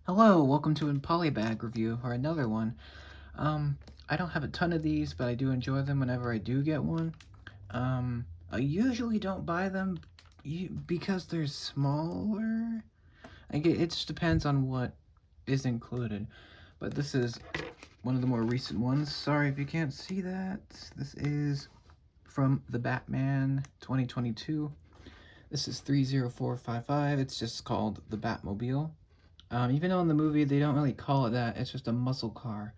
Hello, welcome to a polybag review, or another one. I don't have a ton of these, but I do enjoy them whenever I do get one. I usually don't buy them because they're smaller. It just depends on what is included. But this is one of the more recent ones. Sorry if you can't see that. This is from the Batman 2022. This is 30455. It's just called the Batmobile. Even though in the movie they don't really call it that, it's just a muscle car,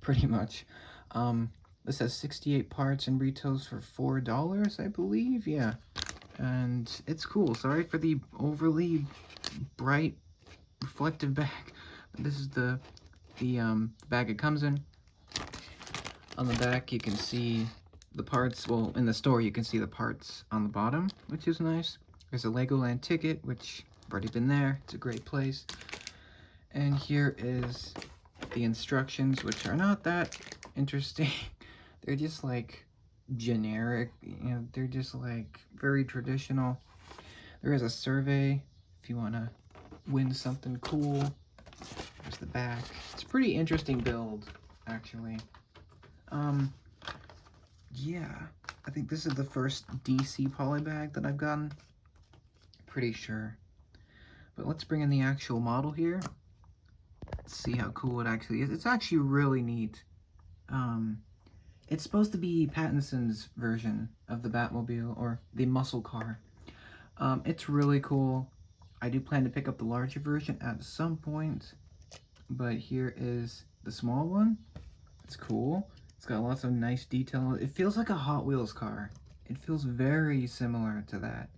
pretty much. Um, this has 68 parts and retails for $4, I believe. Yeah, and it's cool. Sorry for the overly bright, reflective bag. This is the bag it comes in. On the back, you can see the parts. Well, in the store, you can see the parts on the bottom, which is nice. There's a Legoland ticket, which I've already been there. It's a great place. And here is the instructions, which are not that interesting. They're just like generic, they're just like very traditional. There is a survey if you want to win something cool. There's the back. It's a pretty interesting build, actually. Yeah, I think this is the first DC polybag that I've gotten. Pretty sure. But let's bring in the actual model here. Let's see how cool it actually is. It's actually really neat. It's supposed to be Pattinson's version of the Batmobile, or the muscle car. It's really cool. I do plan to pick up the larger version at some point, but here is the small one. It's cool. It's got lots of nice detail. It feels like a Hot Wheels car. It feels very similar to that.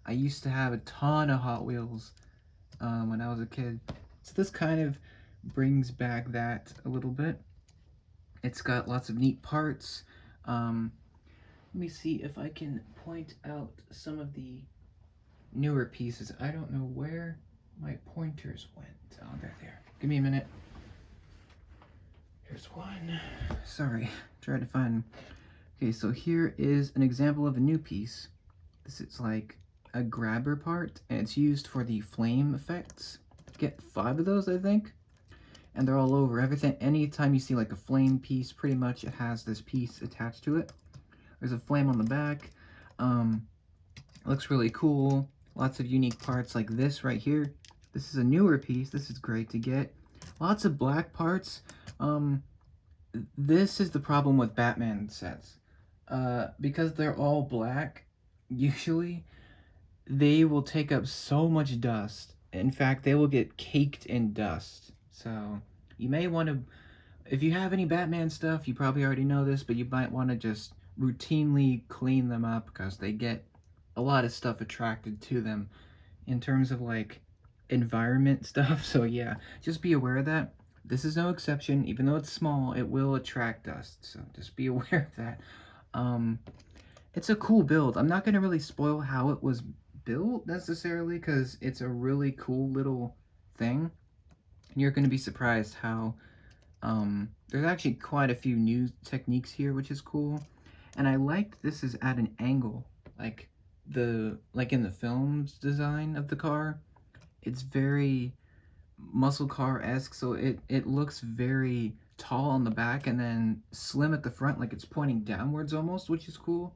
I used to have a ton of Hot Wheels when I was a kid. So this kind of brings back that a little bit. It's got lots of neat parts. Let me see if I can point out some of the newer pieces. I don't know where my pointers went. Oh, they're there. Give me a minute. Here's one. Sorry, try to find. Okay, so here is an example of a new piece. This is like a grabber part, and it's used for the flame effects. Get 5 of those, I think. And they're all over everything. Anytime you see like a flame piece, pretty much it has this piece attached to it. There's a flame on the back. It looks really cool. Lots of unique parts like this right here. This is a newer piece. This is great to get. Lots of black parts. This is the problem with Batman sets. Because they're all black, usually, they will take up so much dust. In fact, they will get caked in dust. So, you may want to, if you have any Batman stuff, you probably already know this, but you might want to just routinely clean them up because they get a lot of stuff attracted to them in terms of like environment stuff. So yeah, just be aware of that. This is no exception. Even though it's small, it will attract dust. So just be aware of that. Um, it's a cool build. I'm not going to really spoil how it was built necessarily because it's a really cool little thing. And you're going to be surprised how there's actually quite a few new techniques here, which is cool. And I liked this is at an angle, like in the film's design of the car. It's very muscle car-esque, so it looks very tall on the back and then slim at the front, like it's pointing downwards almost, which is cool.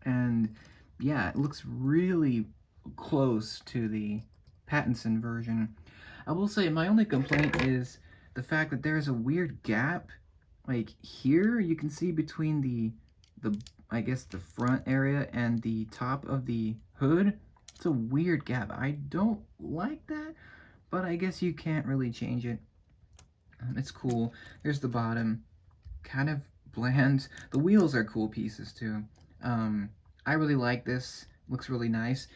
And yeah, it looks really close to the Pattinson version. I will say my only complaint is the fact that there's a weird gap. Like here, you can see between the I guess the front area and the top of the hood. It's a weird gap. I don't like that, but I guess you can't really change it. It's cool. There's the bottom, kind of bland. The wheels are cool pieces too. I really like this. Looks really nice.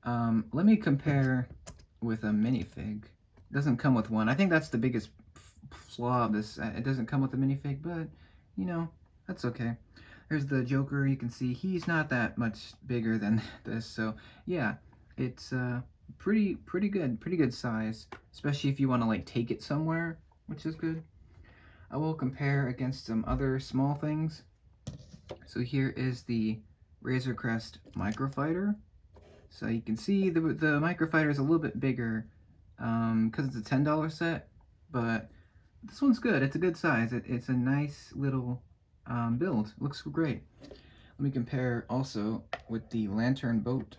Let me compare with a minifig. It doesn't come with one. I think that's the biggest flaw of this. It doesn't come with a minifig, but you know, that's okay. There's the Joker. You can see he's not that much bigger than this. So yeah, it's pretty good size, especially if you want to like take it somewhere, which is good. I will compare against some other small things. So here is the Razor Crest Microfighter. So you can see the Microfighter is a little bit bigger because it's a $10 set, but this one's good. It's a good size. It's a nice little build. Looks great. Let me compare also with the lantern boat.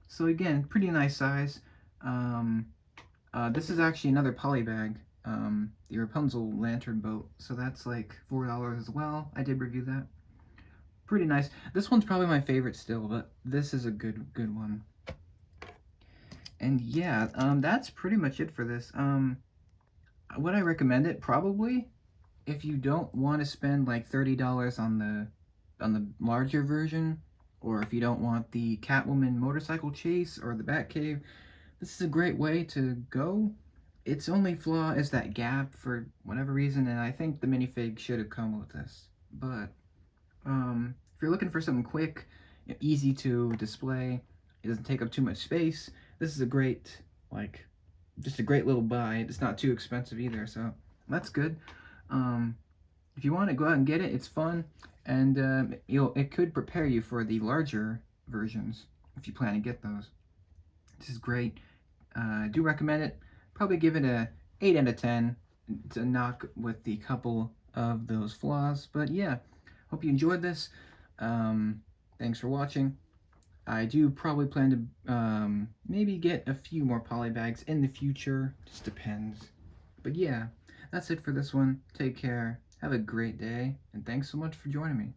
So again, pretty nice size. Um, this is actually another poly bag, the Rapunzel lantern boat. So that's like $4 as well. I did review that. Pretty nice. This one's probably my favorite still, but this is a good one. And yeah, that's pretty much it for this. Would I recommend it? Probably. If you don't want to spend like $30 on the larger version, or if you don't want the Catwoman motorcycle chase or the Batcave, this is a great way to go. Its only flaw is that gap for whatever reason, and I think the minifig should have come with this. But if you're looking for something quick, easy to display, it doesn't take up too much space, this is a great, like, just a great little buy. It's not too expensive either, so that's good. If you want to go out and get it, it's fun, and it could prepare you for the larger versions if you plan to get those. This is great. I do recommend it. Probably give it a 8 out of 10 to knock with the couple of those flaws. But yeah, hope you enjoyed this. Thanks for watching. I do probably plan to maybe get a few more poly bags in the future. Just depends. But yeah, that's it for this one. Take care. Have a great day. And thanks so much for joining me.